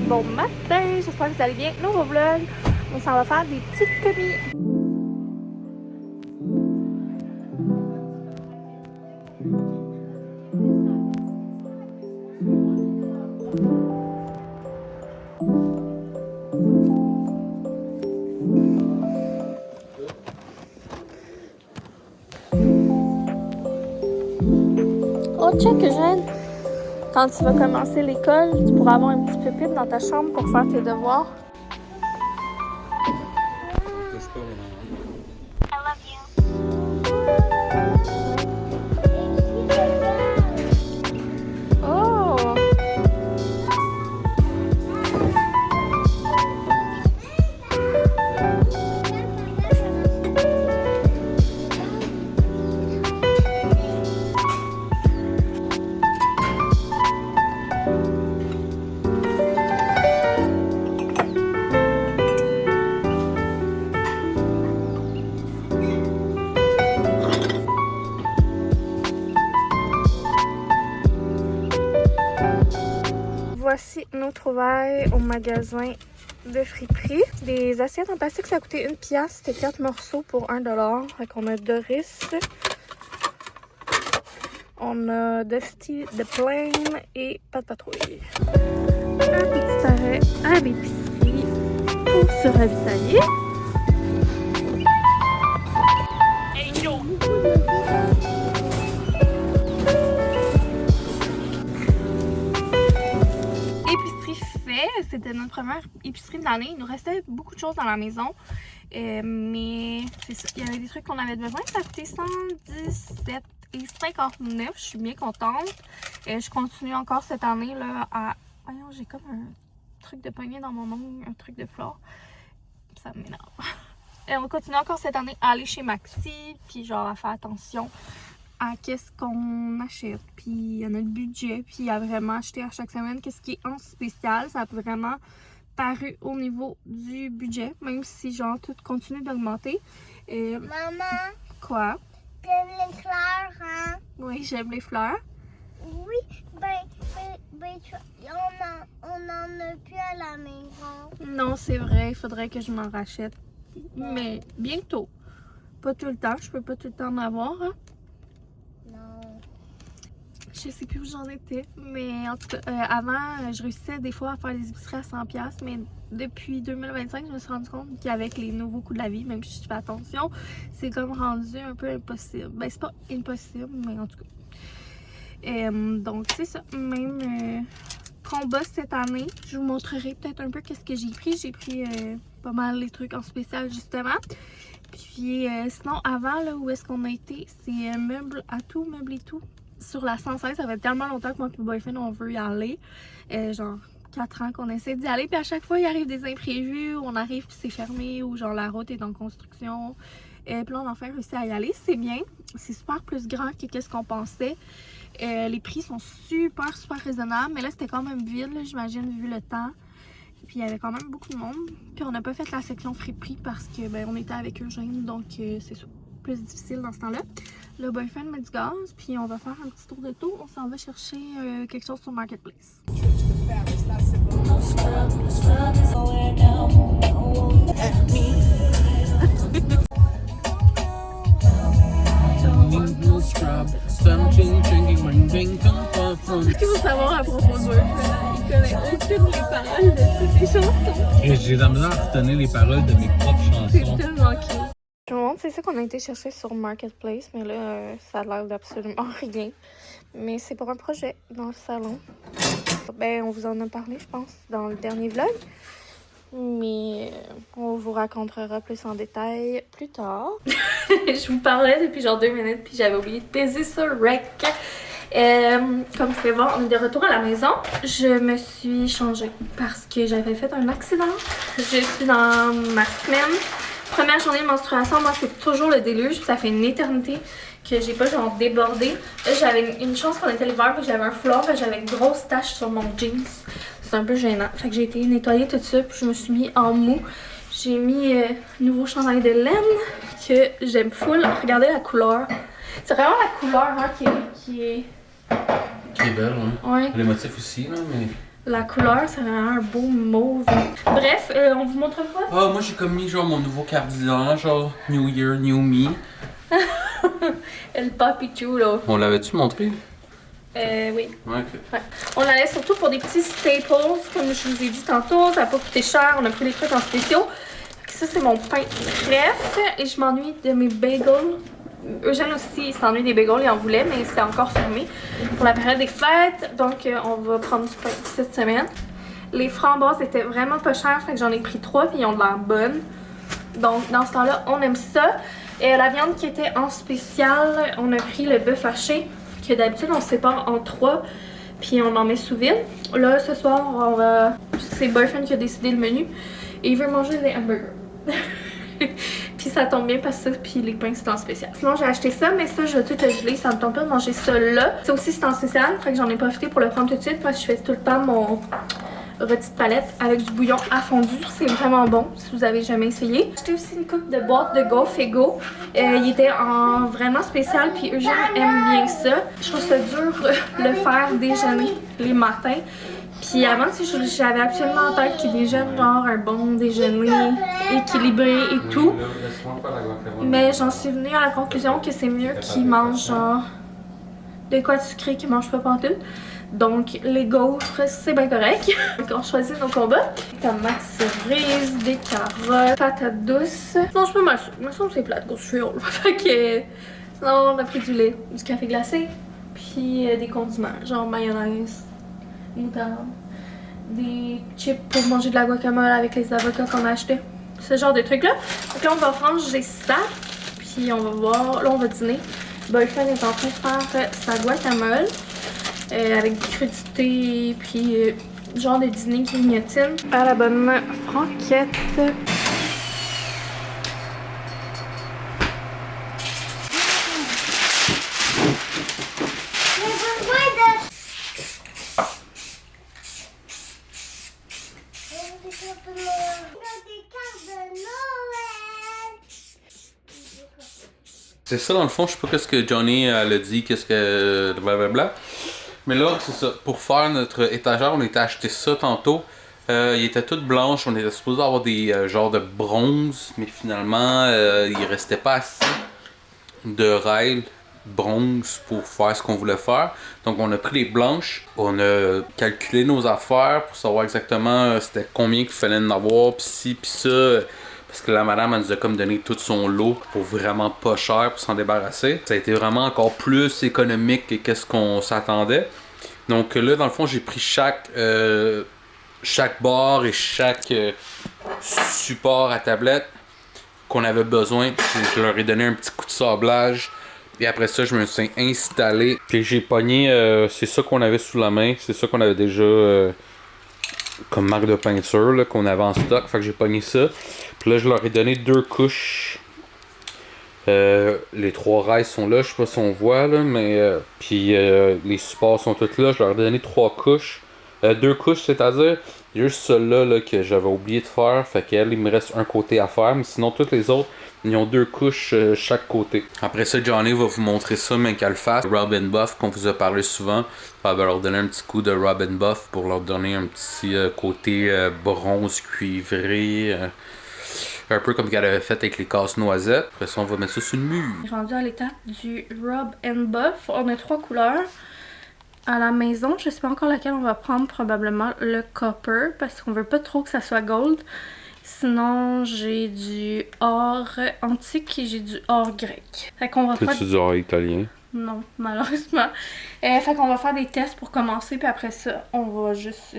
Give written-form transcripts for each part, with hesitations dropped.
bon matin, j'espère que vous allez bien. Nouveau vlog, on s'en va faire des petites commis. Oh, check, Eugène! Quand tu vas commencer l'école, tu pourras avoir un petit pupitre dans ta chambre pour faire tes devoirs. Oh! Voici nos trouvailles au magasin de friperie. Des assiettes en plastique, ça a coûté 1 piastre. C'était 4 morceaux pour 1 $. Fait qu'on a Doris. On a Dusty de Plain et Pas de patrouille. Un petit arrêt à l'épicerie pour se ravitailler. C'était notre première épicerie de l'année. Il nous restait beaucoup de choses dans la maison. Mais c'est ça. Il y avait des trucs qu'on avait besoin. Ça a coûté 117,59 $. Je suis bien contente. Je continue encore cette année là à... Voyons, j'ai comme un truc de poignée dans mon ongle, un truc de flore. Ça m'énerve. Et on continue encore cette année à aller chez Maxi. Puis genre à faire attention à qu'est-ce qu'on achète, puis à notre budget, puis à vraiment acheter à chaque semaine qu'est-ce qui est en spécial. Ça a vraiment paru au niveau du budget, même si genre tout continue d'augmenter. Maman! Quoi? T'aimes les fleurs, hein? Oui, j'aime les fleurs. Oui, on en a plus à la maison. Non, c'est vrai, il faudrait que je m'en rachète. Mais bientôt. Pas tout le temps, je peux pas tout le temps en avoir, hein? Je sais plus où j'en étais, mais en tout cas, avant, je réussissais des fois à faire des épiceries à 100$, mais depuis 2025, je me suis rendu compte qu'avec les nouveaux coûts de la vie, même si je fais attention, c'est comme rendu un peu impossible. Ben, c'est pas impossible, mais en tout cas. Donc, c'est ça. Même combat cette année, je vous montrerai peut-être un peu qu'est-ce que j'ai pris. J'ai pris pas mal les trucs en spécial, justement. Puis, sinon, avant, là, où est-ce qu'on a été, c'est meuble et tout. Sur la 116, ça fait tellement longtemps que moi et mon boyfriend on veut y aller. Genre 4 ans qu'on essaie d'y aller. Puis à chaque fois, il arrive des imprévus. On arrive puis c'est fermé ou genre la route est en construction. Puis là, on a enfin réussi à y aller. C'est bien. C'est super plus grand que qu'est-ce qu'on pensait. Les prix sont super raisonnables. Mais là, c'était quand même vide, j'imagine, vu le temps. Puis il y avait quand même beaucoup de monde. Puis on n'a pas fait la section friperie parce que ben on était avec Eugène. Donc c'est sûr. Plus difficile dans ce temps-là. Le boyfriend met du gaz, puis on va faire un petit tour de tour. On s'en va chercher quelque chose sur Marketplace. Qu'est-ce qu'il faut savoir à propos de boyfriend? Il connaît aucune des paroles de toutes les chansons. Et j'ai la misère à retenir les paroles de mes propres chansons. C'est tellement cute. Je me demande, c'est ça qu'on a été chercher sur Marketplace, mais là, ça a l'air d'absolument rien. Mais c'est pour un projet dans le salon. Ben, on vous en a parlé, je pense, dans le dernier vlog. Mais on vous racontera plus en détail plus tard. Je vous parlais depuis genre 2 minutes, puis j'avais oublié de peser sur Rec. Comme vous pouvez voir, on est de retour à la maison. Je me suis changée parce que j'avais fait un accident. Je suis dans ma semaine. Première journée de menstruation, moi c'est toujours le déluge, ça fait une éternité que j'ai pas genre débordé. Là j'avais une chance qu'on était l'hiver, puis j'avais un foulard, j'avais une grosse tache sur mon jeans. C'est un peu gênant. Fait que j'ai été nettoyer tout ça, puis je me suis mis en mou. J'ai mis nouveau chandail de laine que j'aime full. Regardez la couleur. C'est vraiment la couleur hein, qui est Qui est belle, hein? Ouais. Les motifs aussi, là, mais... La couleur, ça a un beau mauve. Bref, on vous montre quoi? Ah, moi j'ai comme mis genre mon nouveau cardigan, genre New Year, New Me. El Papi Chulo. On l'avait-tu montré? Oui. Ouais, ok. Ouais. On allait surtout pour des petits staples, comme je vous ai dit tantôt, ça n'a pas coûté cher, on a pris des trucs en spéciaux. Ça, c'est mon pain crève et je m'ennuie de mes bagels. Eugène aussi, il s'ennuie des bagels, il en voulait, mais c'était encore fermé pour la période des fêtes. Donc, on va prendre du pain cette semaine. Les framboises étaient vraiment pas chères, fait que j'en ai pris 3 puis ils ont de l'air bonnes. Donc, dans ce temps-là, on aime ça. Et la viande qui était en spécial, on a pris le bœuf haché, que d'habitude on sépare en 3, puis on en met sous vide. Là, ce soir, on va... c'est Boyfriend qui a décidé le menu et il veut manger des hamburgers. Puis ça tombe bien parce que ça, puis les pains c'est en spécial. Sinon j'ai acheté ça, mais ça je vais tout geler, ça me tombe pas de manger ça là. Ça aussi c'est en spécial, fait que j'en ai profité pour le prendre tout de suite parce que je fais tout le temps mon rôti de palette avec du bouillon à fondu. C'est vraiment bon si vous avez jamais essayé. J'ai acheté aussi une coupe de boîtes de Go Fego. Il était en vraiment spécial, puis Eugène aime bien ça. Je trouve ça dur le faire déjeuner les matins. Puis avant, j'avais absolument en tête qu'il déjeune genre un bon déjeuner équilibré et tout. Mais j'en suis venue à la conclusion que c'est mieux qu'il mange genre de quoi de sucré qu'il mange pas pantoute. Donc les gaufres, c'est bien correct. Donc on choisit nos combats. Des tomates cerises, des carottes, patates douces. Non, je peux me semble que c'est plate, grosse fuel. Fait que sinon on a pris du lait, du café glacé, puis des condiments, genre mayonnaise, moutarde, des chips pour manger de la guacamole avec les avocats qu'on a acheté. Ce genre de trucs là. Donc là on va ranger ça, puis on va voir, là on va dîner. Boyfriend est en train de faire sa guacamole avec des crudités, puis genre de dîner grignotine à la bonne franquette. C'est ça dans le fond, je sais pas qu'est-ce que Johnny a dit, qu'est-ce que blablabla. Mais là, c'est ça. Pour faire notre étagère, on était acheté ça tantôt. Il était toute blanche, on était supposé avoir des genres de bronze, mais finalement, il restait pas assez de rails bronze pour faire ce qu'on voulait faire. Donc on a pris les blanches, on a calculé nos affaires pour savoir exactement c'était combien qu'il fallait en avoir, pis ci, pis ça. Parce que la madame elle nous a comme donné tout son lot pour vraiment pas cher pour s'en débarrasser. Ça a été vraiment encore plus économique que qu'est-ce qu'on s'attendait. Donc là dans le fond j'ai pris chaque barre et chaque support à tablette qu'on avait besoin. Je leur ai donné un petit coup de sablage. Et après ça, je me suis installé. Puis j'ai pogné, c'est ça qu'on avait sous la main. C'est ça qu'on avait déjà comme marque de peinture là, qu'on avait en stock. Fait que j'ai pogné ça. Puis là, je leur ai donné 2 couches. Les 3 rails sont là. Je sais pas si on voit là, mais puis les supports sont tous là. Je leur ai donné 3 couches. 2 couches, c'est-à-dire juste celle-là là, que j'avais oublié de faire. Fait qu'elle, il me reste un côté à faire. Mais sinon, toutes les autres, ils ont 2 couches chaque côté. Après ça, Johnny va vous montrer ça, mais qu'elle fasse. Robin Buff, qu'on vous a parlé souvent. Elle va leur donner un petit coup de Robin Buff pour leur donner un petit côté bronze cuivré. Un peu comme qu'elle avait fait avec les casse-noisettes. Après ça, on va mettre ça sur le mur. Rendu à l'étape du Rub and Buff. On a 3 couleurs. À la maison, je sais pas encore laquelle on va prendre. Probablement le copper. Parce qu'on veut pas trop que ça soit gold. Sinon, j'ai du or antique et j'ai du or grec. Fait qu'on va faire... C'est du or italien? Non, malheureusement. Fait qu'on va faire des tests pour commencer. Puis après ça, on va juste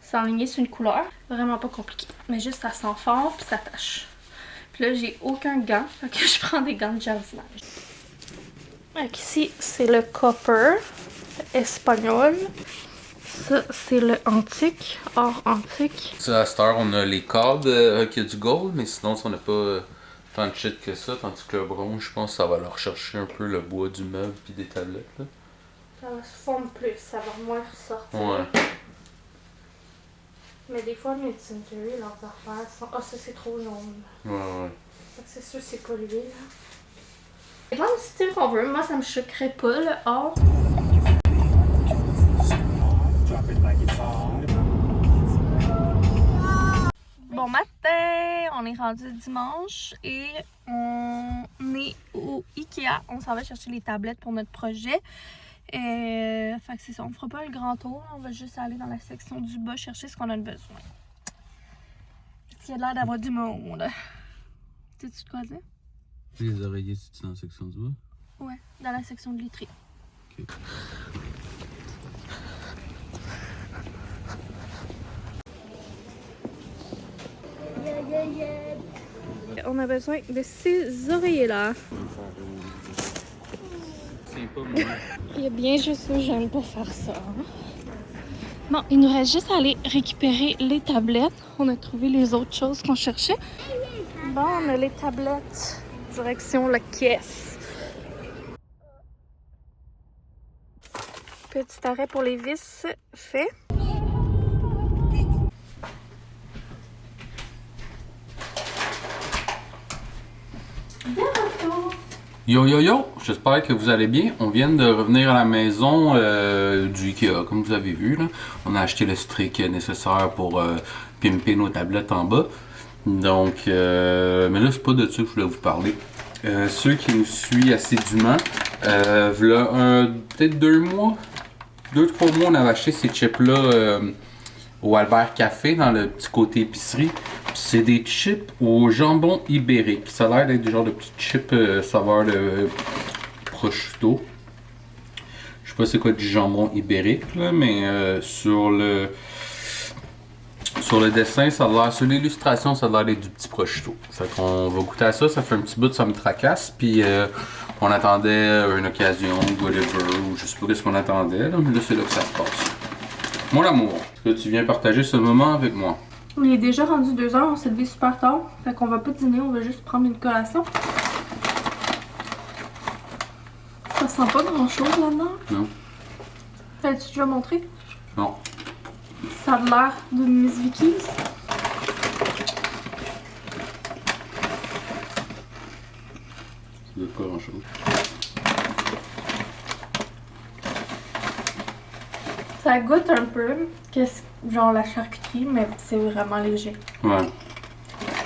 s'enligner sur une couleur. Vraiment pas compliqué. Mais juste ça sent fort puis ça tâche. Puis là, j'ai aucun gant. Fait que je prends des gants de jardinage. Donc ici, c'est le copper espagnol. Ça, c'est le antique, or antique. À cette heure, on a les cadres qui a du gold, mais sinon, on n'a pas tant de shit que ça. Tandis que le bronze, je pense que ça va leur chercher un peu le bois du meuble puis des tablettes. Là. Ça va se fondre plus, ça va moins ressortir. Ouais. Mais des fois, mes Century, leurs affaires sont... Ah, ça, c'est trop jaune. Ouais. C'est sûr, c'est pas lui, là. C'est vraiment le style qu'on veut. Moi, ça me choquerait pas, le or. Drop it like it's all. rendu dimanche et on est au Ikea. On s'en va chercher les tablettes pour notre projet. Fait que c'est ça, on fera pas le grand tour. On va juste aller dans la section du bas chercher ce qu'on a besoin. Parce qu'il y a l'air d'avoir du monde. T'as-tu de quoi dire? Les oreillers, c'est dans la section du bas? Ouais, dans la section de literie. Ok. On a besoin de ces oreillers-là. C'est pas moi. Il y a bien juste aux jeunes pour faire ça. Bon, il nous reste juste à aller récupérer les tablettes. On a trouvé les autres choses qu'on cherchait. Bon, on a les tablettes. Direction la caisse. Petit arrêt pour les vis fait. Yo yo yo, j'espère que vous allez bien. On vient de revenir à la maison du Ikea, comme vous avez vu. Là. On a acheté le strict nécessaire pour pimper nos tablettes en bas. Donc, mais là, c'est pas de ça que je voulais vous parler. Ceux qui nous suivent assidûment, voilà peut-être 2 mois, 2-3 mois, on avait acheté ces chips-là au Albert Café dans le petit côté épicerie. C'est des chips au jambon ibérique. Ça a l'air d'être du genre de petits chips saveur de prosciutto. Je sais pas c'est quoi du jambon ibérique, là, mais sur le dessin, ça a l'air, sur l'illustration, ça a l'air d'être du petit prosciutto. Fait qu'on va goûter à ça. Ça fait un petit bout, ça me tracasse. Puis on attendait une occasion, whatever, ou je sais pas ce qu'on attendait, là, mais là c'est là que ça se passe. Mon amour, est-ce que tu viens partager ce moment avec moi? Il est déjà rendu 2 heures, on s'est levé super tard. Fait qu'on va pas dîner, on va juste prendre une collation. Ça sent pas grand chose là-dedans. Non. T'as-tu déjà montré? Non. Ça a l'air de Miss Vicky's. C'est pas grand chose. Ça goûte un peu, genre la charcuterie, mais c'est vraiment léger. Ouais.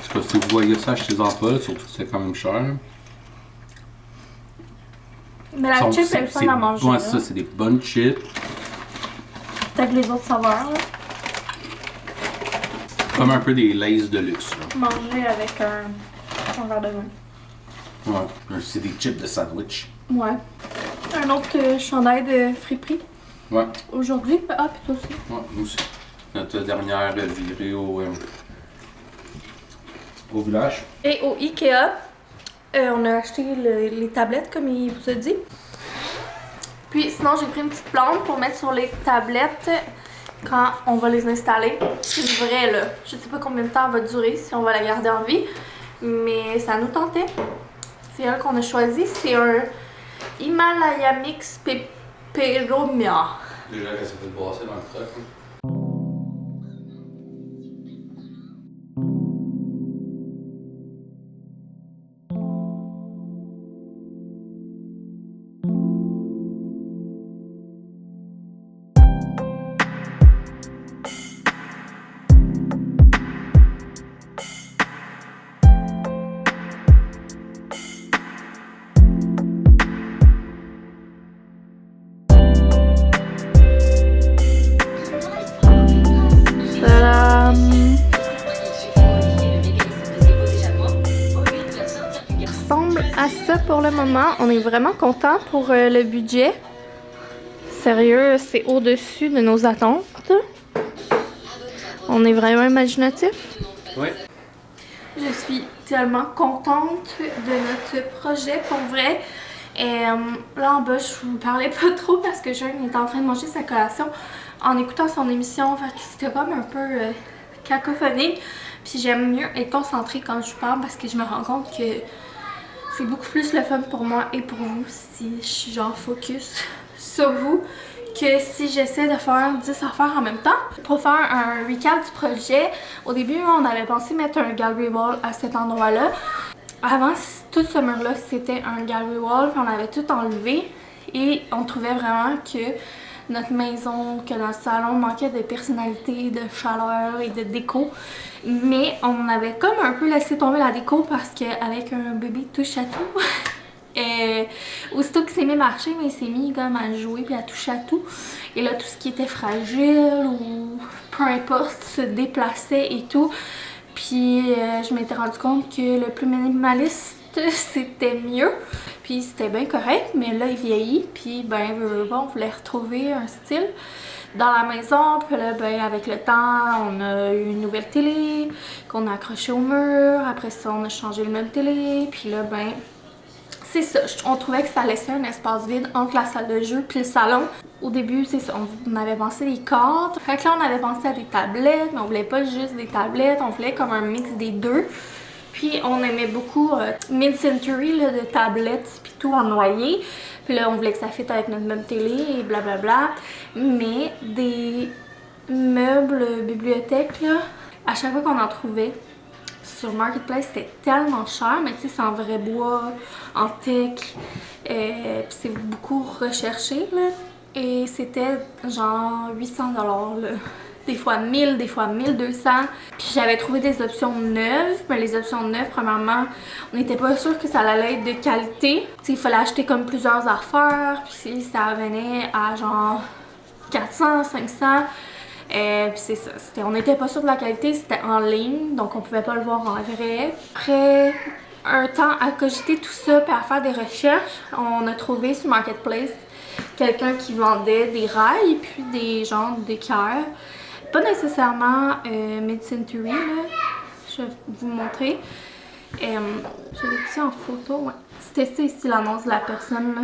Je sais pas si vous voyez ça, achetez-en pas, surtout que c'est quand même cher. Mais la chip, elle est fun à manger. Ouais, ça, c'est des bonnes chips. Peut-être les autres saveurs, là. Comme un peu des Lay's de luxe, là. Manger avec un verre de vin. Ouais. C'est des chips de sandwich. Ouais. Un autre chandail de friperie. Ouais. Aujourd'hui. Ah, puis toi aussi. Ouais, nous aussi. Notre dernière virée au village. Et au Ikea, on a acheté les tablettes, comme il vous a dit. Puis sinon, j'ai pris une petite plante pour mettre sur les tablettes quand on va les installer. C'est une vraie, là. Je sais pas combien de temps elle va durer, si on va la garder en vie. Mais ça nous tentait. C'est elle qu'on a choisi. C'est un Himalaya Mix Peperomia. Déjà que ça fait brasser dans le truc. À ça pour le moment, on est vraiment content pour le budget. Sérieux, c'est au-dessus de nos attentes. On est vraiment imaginatif. Oui. Je suis tellement contente de notre projet pour vrai. Et là en bas, je vous parlais pas trop parce que Jeune est en train de manger sa collation en écoutant son émission. Fait que c'était comme un peu cacophonique. Puis j'aime mieux être concentrée quand je parle parce que je me rends compte que c'est beaucoup plus le fun pour moi et pour vous si je suis genre focus sur vous que si j'essaie de faire 10 affaires en même temps. Pour faire un recap du projet, au début on avait pensé mettre un gallery wall à cet endroit-là. Avant, tout ce mur-là c'était un gallery wall, puis on avait tout enlevé et on trouvait vraiment que notre maison, que notre salon manquait de personnalité, de chaleur et de déco. Mais on avait comme un peu laissé tomber la déco parce qu'avec un bébé touche à tout, aussitôt qu'il s'est mis à marcher, mais il s'est mis comme à jouer puis à toucher à tout. Et là, tout ce qui était fragile ou peu importe se déplaçait et tout. Puis je m'étais rendu compte que le plus minimaliste c'était mieux, puis c'était bien correct, mais là il vieillit, puis ben on voulait retrouver un style dans la maison, puis là ben avec le temps on a eu une nouvelle télé qu'on a accrochée au mur, après ça on a changé le même télé, puis là ben c'est ça, on trouvait que ça laissait un espace vide entre la salle de jeu puis le salon. Au début, c'est ça, on avait pensé des cadres, fait que là on avait pensé à des tablettes, mais on voulait pas juste des tablettes, on voulait comme un mix des deux. Puis on aimait beaucoup mid-century de tablettes puis tout en noyer. Puis là on voulait que ça fitte avec notre même télé et blablabla. Mais des meubles bibliothèques là, à chaque fois qu'on en trouvait sur Marketplace c'était tellement cher, mais tu sais c'est en vrai bois, en teck, puis c'est beaucoup recherché là. Et c'était genre 800$ là. Des fois 1000, des fois 1200. Puis j'avais trouvé des options neuves, mais les options neuves, premièrement, on n'était pas sûr que ça allait être de qualité. Tu sais, il fallait acheter comme plusieurs affaires, puis ça venait à genre 400, 500. Puis c'est ça, on n'était pas sûr de la qualité, c'était en ligne, donc on pouvait pas le voir en vrai. Après un temps à cogiter tout ça, puis à faire des recherches, on a trouvé sur Marketplace quelqu'un qui vendait des rails, puis des genres d'équerres. Pas nécessairement mid-century, là. Je vais vous montrer. Je l'ai ici en photo, ouais. C'était ça ici l'annonce de la personne, là.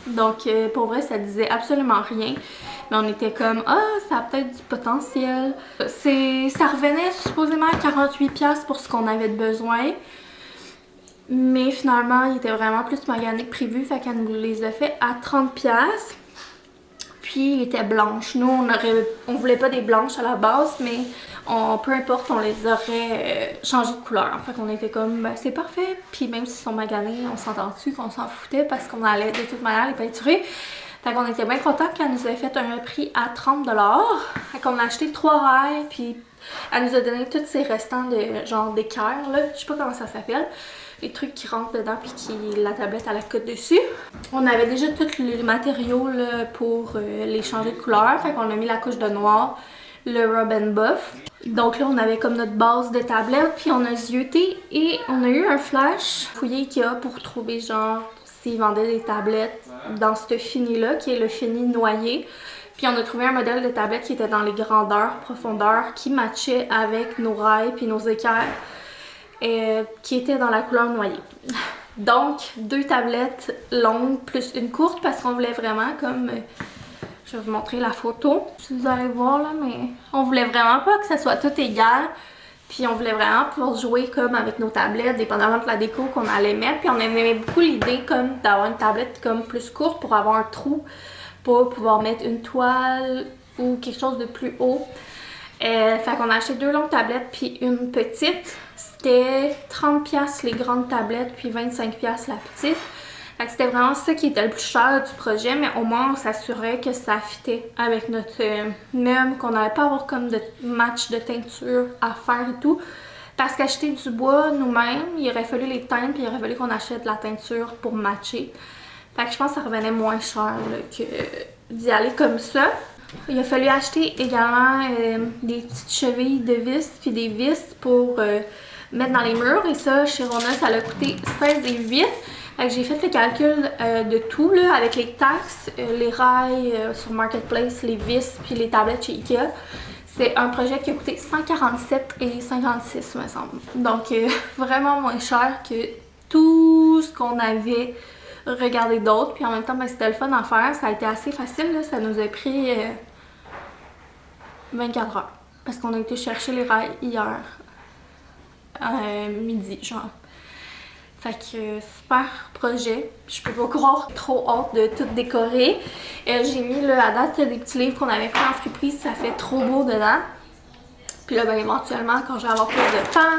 Donc, pour vrai, ça disait absolument rien. Mais on était comme, ah, ça a peut-être du potentiel. Ça revenait supposément à 48$ pour ce qu'on avait de besoin. Mais finalement, il était vraiment plus magané que prévu. Fait qu'elle nous les a fait à 30$. Puis il était blanche. Nous, on voulait pas des blanches à la base, mais peu importe, on les aurait changé de couleur. Fait qu'on était comme, ben, c'est parfait. Puis même s'ils sont maganés, on s'entend dessus qu'on s'en foutait parce qu'on allait de toute manière les peinturer. Fait qu'on était bien contents qu'elle nous ait fait un prix à 30$. Fait qu'on a acheté 3 rails, puis elle nous a donné tous ces restants de genre d'équerre, là. Je sais pas comment ça s'appelle. Les trucs qui rentrent dedans puis qui la tablette à la cote dessus. On avait déjà tous les matériaux là, pour les changer de couleur. Fait qu'on a mis la couche de noir, le rub and buff. Donc là on avait comme notre base de tablette, puis on a zioté et on a eu un flash fouillé Ikea pour trouver genre s'ils vendaient des tablettes dans ce fini là qui est le fini noyer. Puis on a trouvé un modèle de tablette qui était dans les grandeurs, profondeurs, qui matchait avec nos rails puis nos équerres. Qui était dans la couleur noyée. Donc, 2 tablettes longues plus une courte parce qu'on voulait vraiment comme... je vais vous montrer la photo, si vous allez voir là, mais on voulait vraiment pas que ça soit tout égal. Puis on voulait vraiment pouvoir jouer comme avec nos tablettes, dépendamment de la déco qu'on allait mettre. Puis on aimait beaucoup l'idée comme d'avoir une tablette comme plus courte pour avoir un trou, pour pouvoir mettre une toile ou quelque chose de plus haut. Fait qu'on a acheté 2 longues tablettes puis une petite. C'était 30$ les grandes tablettes puis 25$ la petite. Fait que c'était vraiment ça qui était le plus cher du projet, mais au moins on s'assurait que ça fitait avec notre meuble, qu'on n'allait pas avoir comme de match de teinture à faire et tout. Parce qu'acheter du bois nous-mêmes, il aurait fallu les teindre puis il aurait fallu qu'on achète de la teinture pour matcher. Fait que je pense que ça revenait moins cher là, que d'y aller comme ça. Il a fallu acheter également des petites chevilles de vis puis des vis pour mettre dans les murs. Et ça, chez Rona, ça a coûté 16,8$. Fait que j'ai fait le calcul de tout là, avec les taxes, les rails sur Marketplace, les vis puis les tablettes chez Ikea. C'est un projet qui a coûté 147,56$, me semble. Donc vraiment moins cher que tout ce qu'on avait regardé d'autres. Puis en même temps, ben, c'était le fun à faire. Ça a été assez facile. Là. Ça nous a pris 24 heures. Parce qu'on a été chercher les rails hier. Midi, genre. Fait que super projet. Je peux pas croire, trop hâte de tout décorer. J'ai mis là, à date des petits livres qu'on avait pris en friperie. Ça fait trop beau dedans. Puis là, ben, éventuellement, quand je vais avoir plus de temps,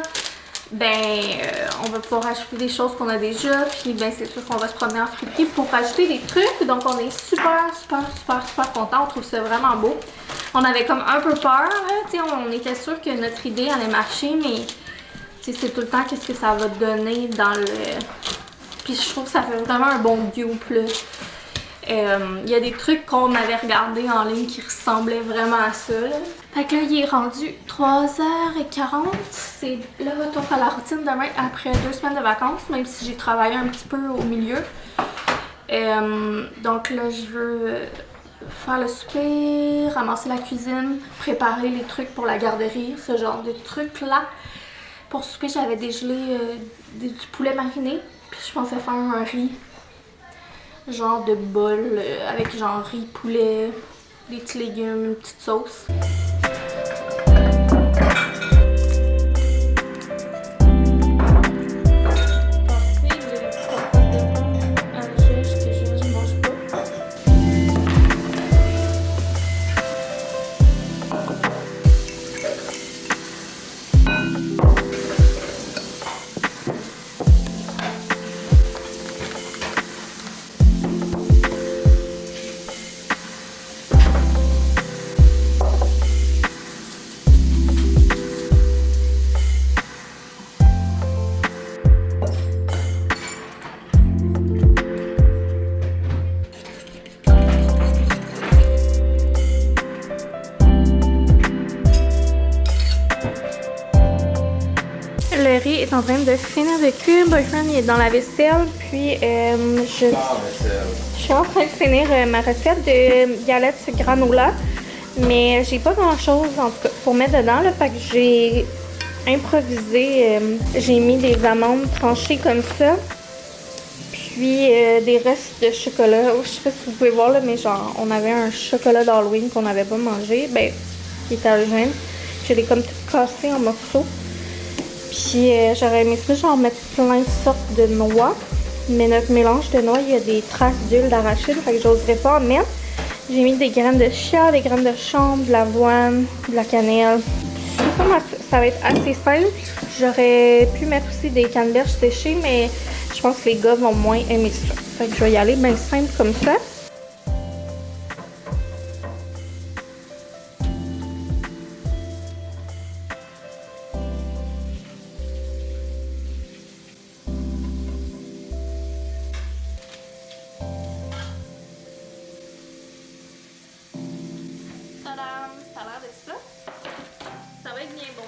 on va pouvoir acheter des choses qu'on a déjà, puis ben c'est sûr qu'on va se promener en friperie pour acheter des trucs, donc on est super contents, on trouve ça vraiment beau. On avait comme un peu peur, tu sais, on était sûr que notre idée allait marcher, mais tu sais, c'est tout le temps qu'est-ce que ça va donner dans le... Puis je trouve que ça fait vraiment un bon dupe, là. Il y a des trucs qu'on avait regardés en ligne qui ressemblaient vraiment à ça, là. Fait que là, il est rendu 3h40. C'est le retour à la routine demain après 2 semaines de vacances, même si j'ai travaillé un petit peu au milieu. Donc là, je veux faire le souper, ramasser la cuisine, préparer les trucs pour la garderie, ce genre de trucs-là. Pour souper, j'avais dégelé du poulet mariné, puis je pensais faire un riz. Genre de bol avec genre riz, poulet, des petits légumes, une petite sauce. Le riz est en train de finir de cuire. Boyfriend il est dans la vaisselle. Puis je suis en train de finir ma recette de galettes granola. Mais j'ai pas grand chose en tout cas pour mettre dedans. Là, fait que j'ai improvisé. J'ai mis des amandes tranchées comme ça. Puis des restes de chocolat. Je sais pas si vous pouvez voir là, mais genre on avait un chocolat d'Halloween qu'on n'avait pas mangé. Ben, qui était algène. Je l'ai comme tout cassé en morceaux. Puis j'aurais aimé ça, genre mettre plein de sortes de noix. Mais notre mélange de noix, il y a des traces d'huile d'arachide, fait que j'oserais pas en mettre. J'ai mis des graines de chia, des graines de chanvre, de l'avoine, de la cannelle. Ça va être assez simple. J'aurais pu mettre aussi des canneberges séchées, mais je pense que les gars vont moins aimer ça. Fait que je vais y aller bien simple comme ça. Ça a l'air de ça. Ça va être bien bon.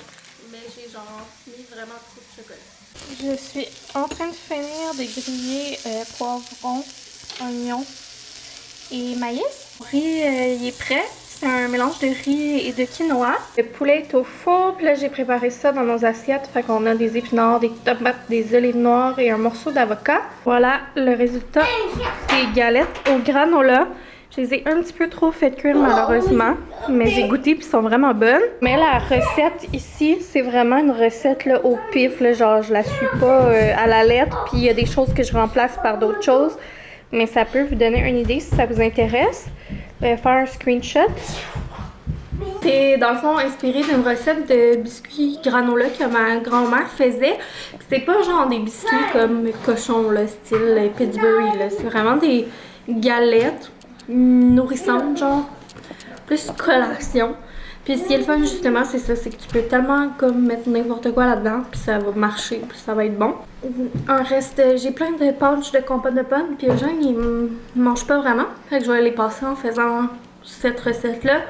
Mais j'ai genre mis vraiment trop de chocolat. Je suis en train de finir de griller poivrons, oignons et maïs. Le riz il est prêt. C'est un mélange de riz et de quinoa. Le poulet est au four. Puis là, j'ai préparé ça dans nos assiettes. Fait qu'on a des épinards, des tomates, des olives noires et un morceau d'avocat. Voilà le résultat des galettes au granola. Je les ai un petit peu trop fait cuire malheureusement, mais j'ai goûté puis sont vraiment bonnes. Mais la recette ici, c'est vraiment une recette là, au pif, là, genre je la suis pas à la lettre, puis il y a des choses que je remplace par d'autres choses. Mais ça peut vous donner une idée si ça vous intéresse. Faire un screenshot. C'est dans le fond inspiré d'une recette de biscuits granola que ma grand-mère faisait. C'est pas genre des biscuits comme cochon, là, style Pittsburgh. C'est vraiment des galettes nourrissante, genre plus collation. Puis ce qui est le fun justement, c'est ça, c'est que tu peux tellement comme mettre n'importe quoi là-dedans, puis ça va marcher, puis ça va être bon. Un reste, j'ai plein de punch de compote de pommes, puis les gens ils mangent pas vraiment, fait que je vais les passer en faisant cette recette-là.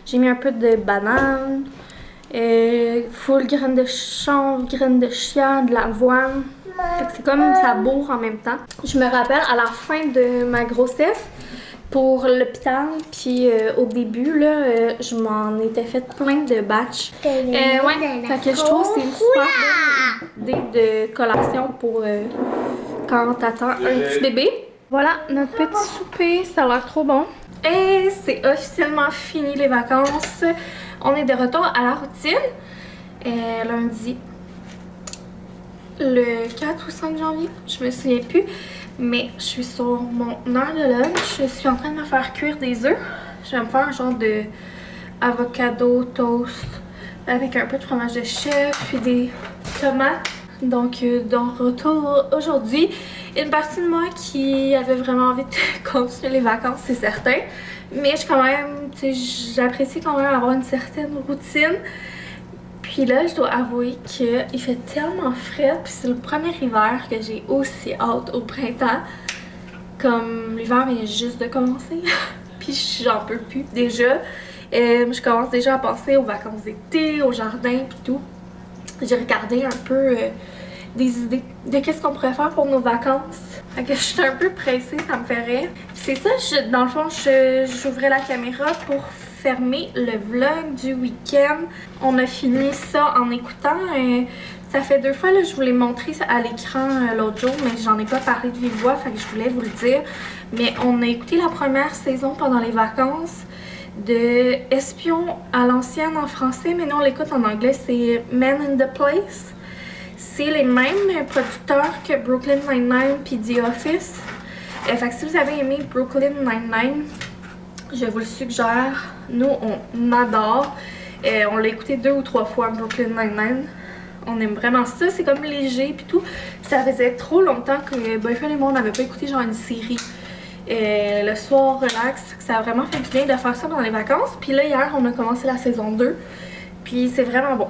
J'ai mis un peu de banane, full graines de chanvre, graines de chia, de l'avoine. C'est comme ça bourre en même temps. Je me rappelle à la fin de ma grossesse, pour l'hôpital, puis au début, là, je m'en étais fait plein de batchs. Ouais, fait que je trouve que c'est une super bonne idée de collation pour quand t'attends un petit bébé. Voilà, notre petit souper, ça a l'air trop bon. Et c'est officiellement fini les vacances. On est de retour à la routine. Lundi, le 4 ou 5 janvier, je me souviens plus. Mais je suis sur mon heure de lunch. Je suis en train de me faire cuire des œufs. Je vais me faire un genre de avocado toast avec un peu de fromage de chèvre puis des tomates. Donc, de retour aujourd'hui. Une partie de moi qui avait vraiment envie de continuer les vacances, c'est certain. Mais j'apprécie quand même avoir une certaine routine. Puis là, je dois avouer qu'il fait tellement frais. Puis c'est le premier hiver que j'ai aussi hâte au printemps. Comme l'hiver vient juste de commencer. Puis j'en peux plus déjà. Je commence déjà à penser aux vacances d'été, au jardin puis tout. J'ai regardé un peu des idées de qu'est-ce qu'on pourrait faire pour nos vacances. Fait que je suis un peu pressée, ça me ferait. C'est ça, dans le fond, j'ouvrais la caméra pour fermer le vlog du week-end. On a fini ça en écoutant. Ça fait 2 fois, là, je vous l'ai montré à l'écran l'autre jour, mais j'en ai pas parlé de vive voix, fait que je voulais vous le dire. Mais on a écouté la première saison pendant les vacances de Espion à l'ancienne en français, mais nous on l'écoute en anglais, c'est Men in the Place. C'est les mêmes producteurs que Brooklyn Nine-Nine puis The Office. Fait que si vous avez aimé Brooklyn Nine-Nine, je vous le suggère. Nous on adore. On l'a écouté 2 ou 3 fois Brooklyn Nine-Nine. On aime vraiment ça, c'est comme léger puis tout. Ça faisait trop longtemps que Boyfriend et moi on n'avait pas écouté genre une série. Le soir relax, ça a vraiment fait du bien de faire ça pendant les vacances. Puis là hier on a commencé la saison 2, puis c'est vraiment bon,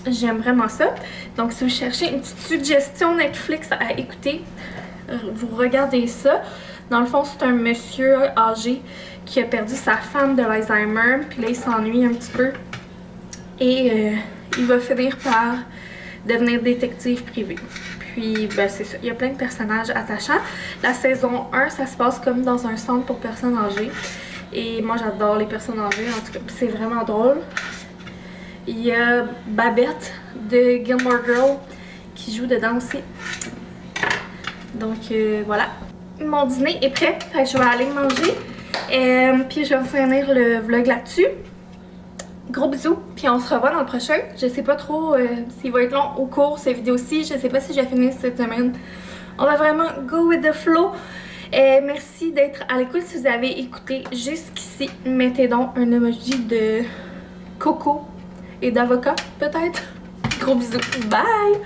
j'aime vraiment ça. Donc si vous cherchez une petite suggestion Netflix à écouter, vous regardez ça. Dans le fond c'est un monsieur âgé qui a perdu sa femme de l'Alzheimer, puis là il s'ennuie un petit peu et il va finir par devenir détective privé. Puis, ben c'est ça. Il y a plein de personnages attachants. La saison 1, ça se passe comme dans un centre pour personnes âgées. Et moi, j'adore les personnes âgées. En tout cas, c'est vraiment drôle. Il y a Babette de Gilmore Girls qui joue dedans aussi. Donc, voilà. Mon dîner est prêt. Fait que je vais aller manger. Puis, je vais vous finir le vlog là-dessus. Gros bisous, puis on se revoit dans le prochain. Je sais pas trop s'il va être long ou court ces vidéos-ci. Je sais pas si je vais finir cette semaine. On va vraiment go with the flow. Merci d'être à l'écoute. Si vous avez écouté jusqu'ici, mettez donc un emoji de coco et d'avocat peut-être. Gros bisous. Bye!